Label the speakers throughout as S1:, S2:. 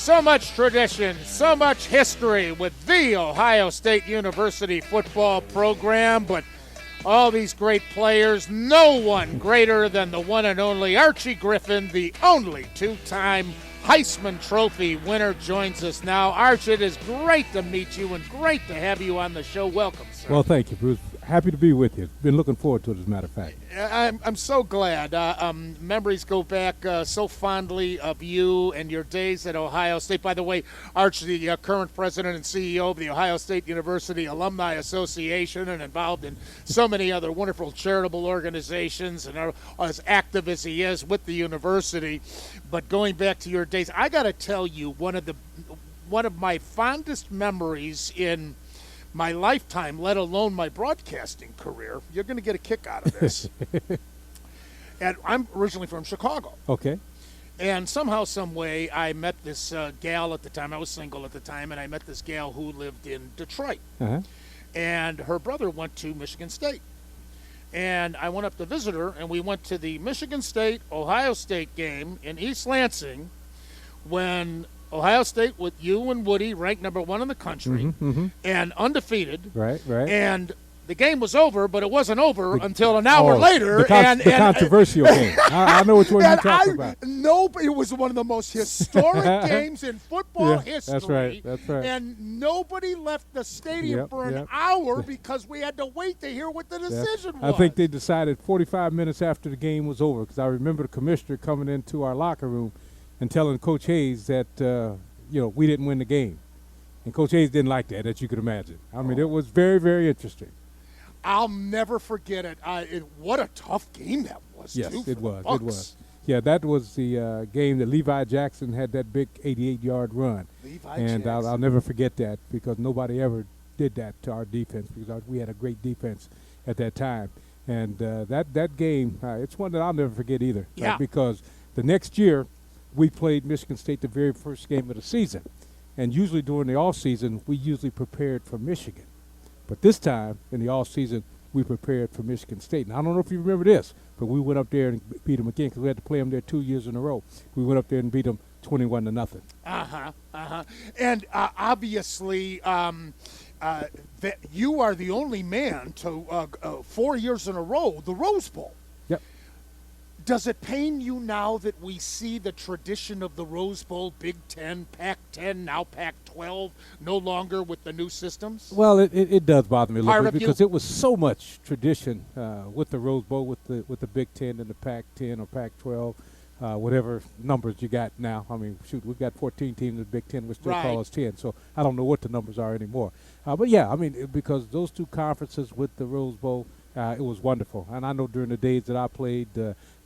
S1: So much tradition, so much history with the Ohio State University football program, but all these great players, no one greater than the one and only Archie Griffin, the only two-time Heisman Trophy winner, joins us now. Archie, it is great to meet you and great to have you on the show. Welcome, sir.
S2: Well, thank you, Bruce. Happy to be with you. Been looking forward to it, as a matter of fact.
S1: I'm so glad. Memories go back so fondly of you and your days at Ohio State. By the way, Archie, the current president and CEO of the Ohio State University Alumni Association, and involved in so many other wonderful charitable organizations, and as active as he is with the university. But going back to your days, I got to tell you, one of my fondest memories in my lifetime, let alone my broadcasting career, you're going to get a kick out of this. And I'm originally from Chicago.
S2: Okay.
S1: And somehow, some way, I met this gal at the time. I was single at the time, and I met this gal who lived in Detroit.
S2: Uh-huh.
S1: And her brother went to Michigan State. And I went up to visit her, and we went to the Michigan State-Ohio State game in East Lansing when Ohio State, with you and Woody, ranked number 1 in the country and undefeated.
S2: Right.
S1: And the game was over, but it wasn't over until an hour later.
S2: The controversial game. I know which one you're talking about.
S1: It was one of the most historic games in football history.
S2: That's right.
S1: And nobody left the stadium for an hour because we had to wait to hear what the decision was.
S2: I think they decided 45 minutes after the game was over, because I remember the commissioner coming into our locker room and telling Coach Hayes that, we didn't win the game. And Coach Hayes didn't like that, as you could imagine. I mean, it was very, very interesting.
S1: I'll never forget it. What a tough game that was,
S2: yes,
S1: too.
S2: It was. Yeah, that was the game that Levi Jackson had that big 88-yard run. And I'll never forget that, because nobody ever did that to our defense, because we had a great defense at that time. And that game, it's one that I'll never forget either.
S1: Yeah.
S2: Because the next year, we played Michigan State the very first game of the season. And usually during the off-season, we usually prepared for Michigan. But this time, in the off-season, we prepared for Michigan State. And I don't know if you remember this, but we went up there and beat them again, because we had to play them there 2 years in a row. We went up there and beat them 21-0.
S1: And obviously, that you are the only man to 4 years in a row, the Rose Bowl.
S2: Yep.
S1: Does it pain you now that we see the tradition of the Rose Bowl, Big Ten, Pac-10, now Pac-12, no longer with the new systems?
S2: Well, it does bother me a little bit, because
S1: you?
S2: it was so much tradition with the Rose Bowl, with the Big Ten and the Pac-10 or Pac-12, whatever numbers you got now. I mean, shoot, we've got 14 teams in the Big Ten. We still call us 10, so I don't know what the numbers are anymore. But, yeah, I mean, because those two conferences with the Rose Bowl, it was wonderful. And I know during the days that I played,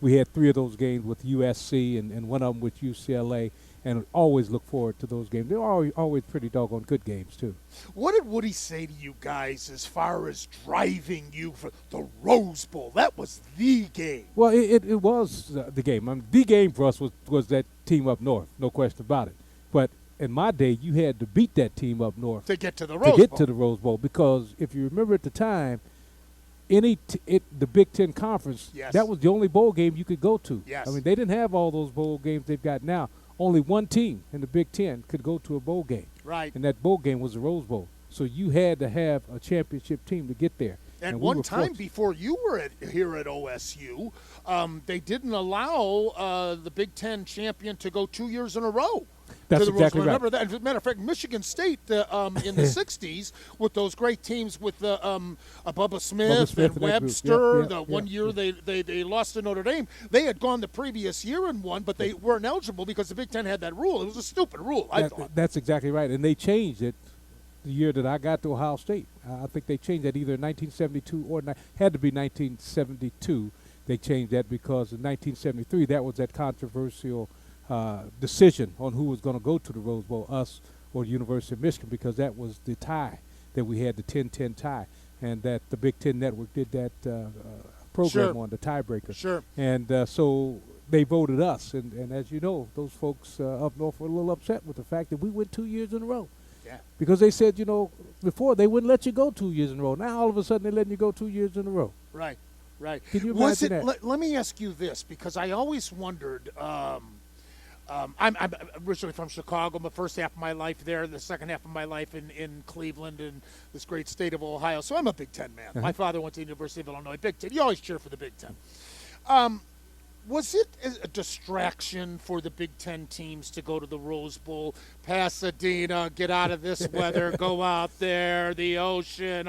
S2: we had 3 of those games with USC and one of them with UCLA, and always look forward to those games. They're always pretty doggone good games, too.
S1: What did Woody say to you guys as far as driving you for the Rose Bowl? That was the game.
S2: Well, it was the game. I mean, the game for us was that team up north, no question about it. But in my day, you had to beat that team up north
S1: to get to the Rose Bowl.
S2: Because if you remember at the time, the Big Ten Conference, that was the only bowl game you could go to.
S1: Yes.
S2: I mean, they didn't have all those bowl games they've got now. Only one team in the Big Ten could go to a bowl game.
S1: Right.
S2: And that bowl game was the Rose Bowl. So you had to have a championship team to get there.
S1: And one time before you were here at OSU, they didn't allow the Big Ten champion to go 2 years in a row.
S2: That's exactly right.
S1: Remember that. As a matter of fact, Michigan State in the 60s with those great teams with Bubba Smith and Webster. One year they lost to Notre Dame. They had gone the previous year and won, but they weren't eligible because the Big Ten had that rule. It was a stupid rule, I thought.
S2: That's exactly right. And they changed it the year that I got to Ohio State. I think they changed that either in 1972 or had to be 1972. They changed that because in 1973 that was that controversial decision on who was going to go to the Rose Bowl, us or the University of Michigan, because that was the tie that we had, the 10-10 tie, and that the Big Ten Network did that program on the tiebreaker.
S1: Sure.
S2: And so they voted us, and as you know, those folks up north were a little upset with the fact that we went 2 years in a row.
S1: Yeah.
S2: Because they said, before they wouldn't let you go 2 years in a row. Now all of a sudden they're letting you go 2 years in a row.
S1: Right.
S2: Can you imagine that?
S1: Let me ask you this, because I always wondered I'm originally from Chicago. My first half of my life there, the second half of my life in Cleveland and this great state of Ohio. So I'm a Big Ten man. My father went to the University of Illinois. Big Ten. You always cheer for the Big Ten. Was it a distraction for the Big Ten teams to go to the Rose Bowl, Pasadena, get out of this weather, go out there, the ocean?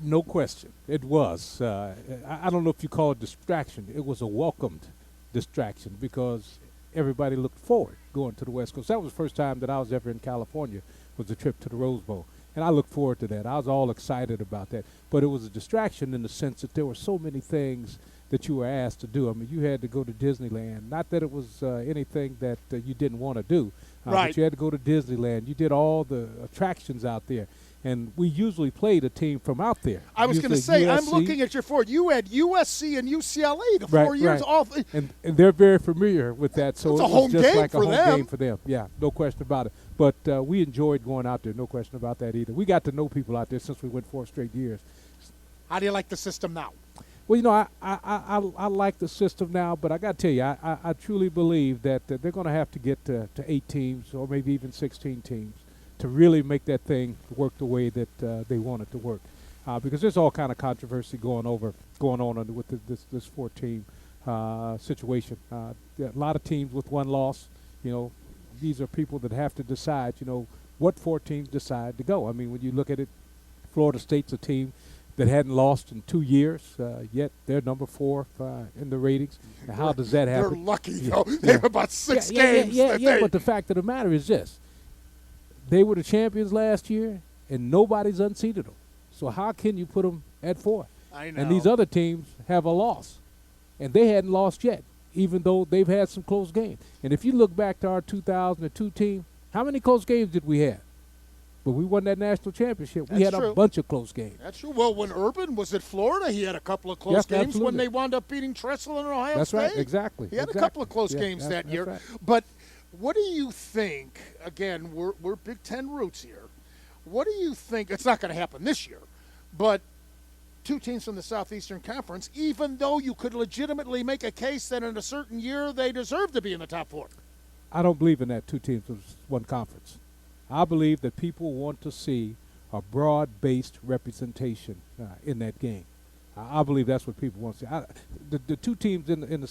S2: No question. It was. I don't know if you call it distraction. It was a welcomed distraction because everybody looked forward going to the West Coast. That was the first time that I was ever in California, was a trip to the Rose Bowl. And I looked forward to that. I was all excited about that. But it was a distraction in the sense that there were so many things that you were asked to do. I mean, you had to go to Disneyland. Not that it was anything that you didn't want to do.
S1: Right.
S2: But you had to go to Disneyland. You did all the attractions out there. And we usually played a team from out there.
S1: I was going to say, I'm looking at your forward. You had USC and UCLA the 4 years off.
S2: And they're very familiar with that. So
S1: it's
S2: it was just like a home
S1: them.
S2: game for them. Yeah, no question about it. But we enjoyed going out there. No question about that either. We got to know people out there since we went 4 straight years.
S1: How do you like the system now?
S2: Well, you know, I like the system now, but I got to tell you, I truly believe that they're going to have to get to 8 teams or maybe even 16 teams to really make that thing work the way that they want it to work. Because there's all kind of controversy going on with this 4-team situation. A lot of teams with 1 loss, you know, these are people that have to decide, you know, what 4 teams decide to go. I mean, when you look at it, Florida State's a team that hadn't lost in 2 years, yet they're number 4 in the ratings. Now, how does that happen?
S1: They're lucky, though. They have about 6 games.
S2: Yeah, but the fact of the matter is this. They were the champions last year, and nobody's unseated them. So how can you put them at 4?
S1: I know.
S2: And these other teams have a loss, and they hadn't lost yet, even though they've had some close games. And if you look back to our 2002 team, how many close games did we have? But we won that national championship. We had a bunch of close games.
S1: That's true. Well, when Urban was at Florida, he had a couple of close games
S2: absolutely.
S1: when they wound up beating Tressel and Ohio
S2: That's
S1: State.
S2: Right, exactly.
S1: He had a couple of close games that year.
S2: Right.
S1: But what do you think, again, we're Big Ten roots here. What do you think, it's not going to happen this year, but 2 teams from the Southeastern Conference, even though you could legitimately make a case that in a certain year they deserve to be in the top 4?
S2: I don't believe in that 2 teams from 1 conference. I believe that people want to see a broad-based representation in that game. I believe that's what people want to see. The 2 teams in the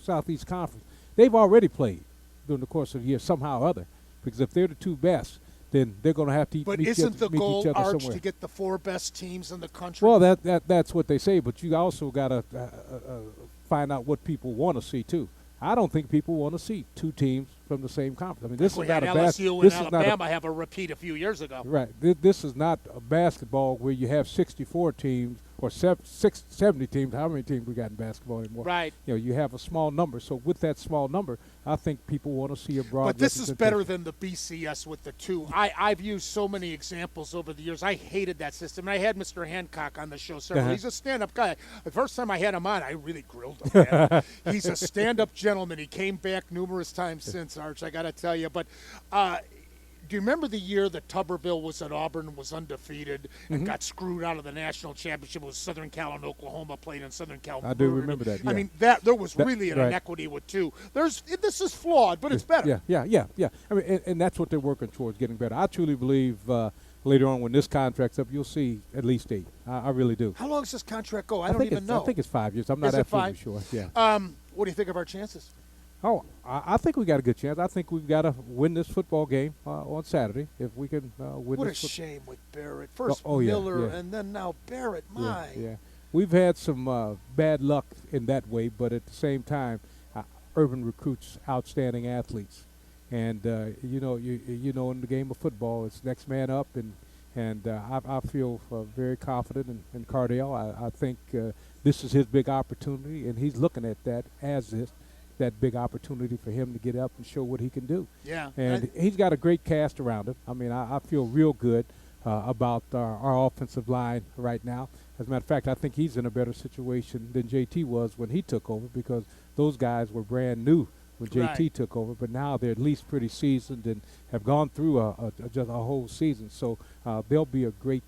S2: Southeast Conference, they've already played during the course of the year somehow or other, because if they're the 2 best, then they're going to have to
S1: but
S2: meet
S1: isn't the goal,
S2: each other
S1: Arch,
S2: somewhere.
S1: to get the 4 best teams in the country?
S2: Well, that's what they say, but you also got to find out what people want to see too. I don't think people want to see 2 teams from the same conference. I mean, this is not a
S1: LSU and Alabama have a repeat a few years ago.
S2: Right. This is not a basketball where you have 64 teams or 70 teams. How many teams we got in basketball anymore?
S1: Right.
S2: You know, you have a small number. So with that small number, I think people want to see a broad.
S1: But this is better than the BCS with the 2. I've used so many examples over the years. I hated that system. And I had Mr. Hancock on the show several. He's a stand-up guy. The first time I had him on, I really grilled him. Man. He's a stand-up gentleman. He came back numerous times since, Arch, I got to tell you. But do you remember the year that Tuberville was at Auburn and was undefeated and got screwed out of the national championship? It was Southern Cal and Oklahoma played in Southern Cal.
S2: I do remember that. Yeah.
S1: I mean, there was really an inequity with 2. This is flawed, but it's better.
S2: Yeah. I mean, and that's what they're working towards, getting better. I truly believe later on when this contract's up, you'll see at least 8. I really do.
S1: How long does this contract go? I don't even know.
S2: I think it's 5 years. I'm not absolutely sure. Yeah.
S1: What do you think of our chances?
S2: Oh, I think we got a good chance. I think we've got to win this football game on Saturday if we can win.
S1: What a shame with Barrett. First Miller and then now Barrett.
S2: Yeah. We've had some bad luck in that way, but at the same time, Urban recruits outstanding athletes, and you know in the game of football, it's next man up, and I feel very confident in Cardale. I think this is his big opportunity, and he's looking at that as that big opportunity for him to get up and show what he can do.
S1: Yeah.
S2: And he's got a great cast around him. I mean, I feel real good about our offensive line right now. As a matter of fact, I think he's in a better situation than JT was when he took over, because those guys were brand new when JT took over, but now they're at least pretty seasoned and have gone through just a whole season. So they'll be a great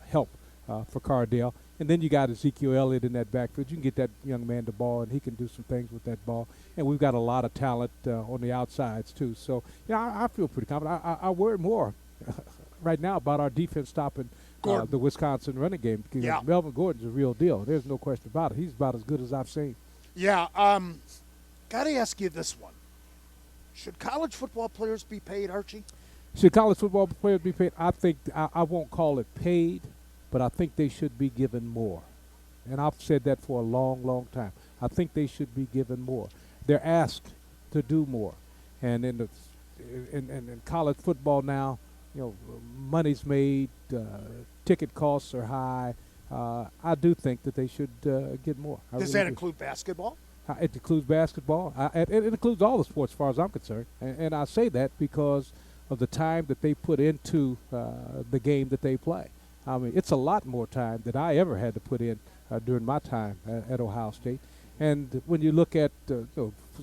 S2: help for Cardale. And then you got Ezekiel Elliott in that backfield. You can get that young man the ball, and he can do some things with that ball. And we've got a lot of talent on the outsides, too. So, I feel pretty confident. I worry more right now about our defense stopping the Wisconsin running game. Because Melvin Gordon's a real deal. There's no question about it. He's about as good as I've seen.
S1: Yeah. Got to ask you this one. Should college football players be paid, Archie?
S2: Should college football players be paid? I think I won't call it paid, but I think they should be given more. And I've said that for a long, long time. I think they should be given more. They're asked to do more. And in college football now, money's made, ticket costs are high. I do think that they should get more.
S1: Does that include basketball?
S2: It includes basketball. It includes all the sports as far as I'm concerned. And I say that because of the time that they put into the game that they play. I mean, it's a lot more time than I ever had to put in during my time at Ohio State. And when you look at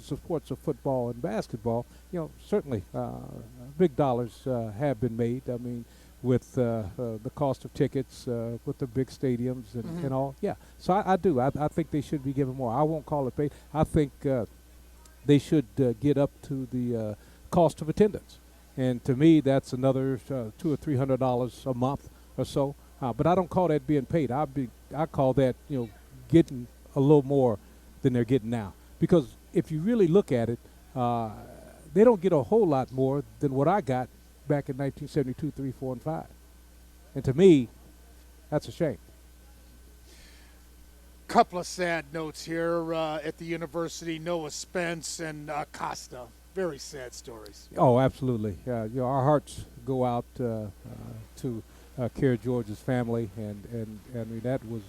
S2: sports of football and basketball, certainly big dollars have been made. I mean, with the cost of tickets, with the big stadiums and all. Yeah, so I do. I think they should be given more. I won't call it paid. I think they should get up to the cost of attendance. And to me, that's another $200 or $300 a month or so. But I don't call that being paid. I call that getting a little more than they're getting now. Because if you really look at it, they don't get a whole lot more than what I got back in 1972, 3, 4, and 5. And to me, that's a shame.
S1: Couple of sad notes here at the university. Noah Spence and Costa. Very sad stories.
S2: Oh, absolutely. Our hearts go out to Care George's family, and I mean that was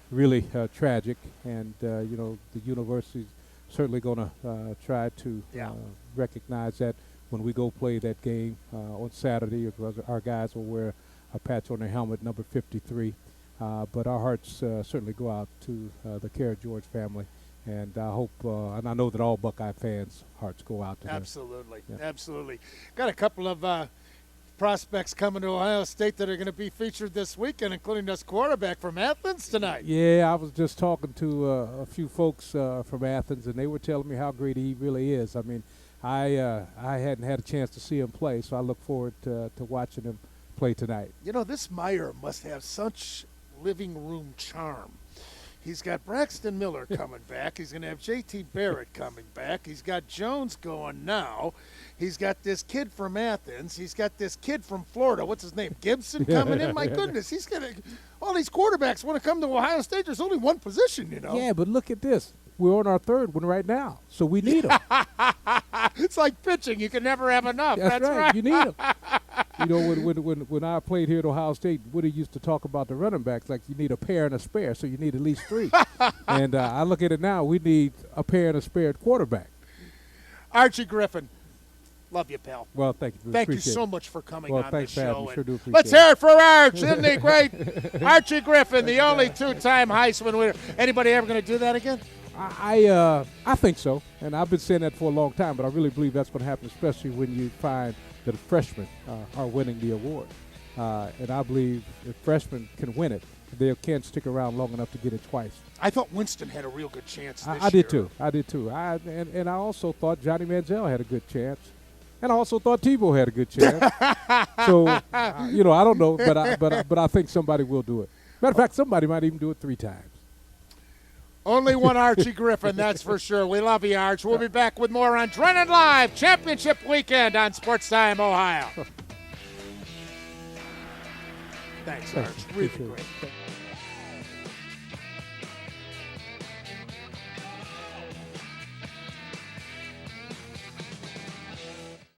S2: really tragic. And the university's certainly going to try to recognize that when we go play that game on Saturday. Because our guys will wear a patch on their helmet, number 53. But our hearts certainly go out to the Care George family. And I hope, and I know that all Buckeye fans' hearts go out to them.
S1: Absolutely, absolutely. Got a couple of prospects coming to Ohio State that are going to be featured this weekend, including this quarterback from Athens tonight.
S2: Yeah, I was just talking to a few folks from Athens, and they were telling me how great he really is. I mean, I hadn't had a chance to see him play, so I look forward to watching him play tonight.
S1: This Meyer must have such living room charm. He's got Braxton Miller coming back. He's going to have J.T. Barrett coming back. He's got Jones going now. He's got this kid from Athens. He's got this kid from Florida. What's his name? Gibson coming in. My goodness, he's going to – all these quarterbacks want to come to Ohio State. There's only one position,
S2: Yeah, but look at this. We're on our third one right now, so we need them.
S1: It's like pitching. You can never have enough.
S2: That's right. You need them. When I played here at Ohio State, Woody used to talk about the running backs like you need a pair and a spare, so you need at least 3. And I look at it now, we need a pair and a spare at quarterback.
S1: Archie Griffin, love you, pal.
S2: Well, thank you.
S1: Thank you so much for coming on the show.
S2: Sure do appreciate
S1: let's hear it for Arch, isn't he great? Archie Griffin, the only 2-time Heisman winner. Anybody ever going to do that again?
S2: I think so, and I've been saying that for a long time, but I really believe that's going to happen, especially when you find that freshmen are winning the award. And I believe if freshmen can win it, they can't stick around long enough to get it twice.
S1: I thought Winston had a real good chance this
S2: I did too. And I also thought Johnny Manziel had a good chance. And I also thought Tebow had a good chance. So, I don't know, but I think somebody will do it. Matter of fact, somebody might even do it 3 times.
S1: Only one Archie Griffin, that's for sure. We love you, Arch. We'll be back with more on Drennan Live, Championship Weekend on SportsTIme Ohio. Thanks, Arch. Really great.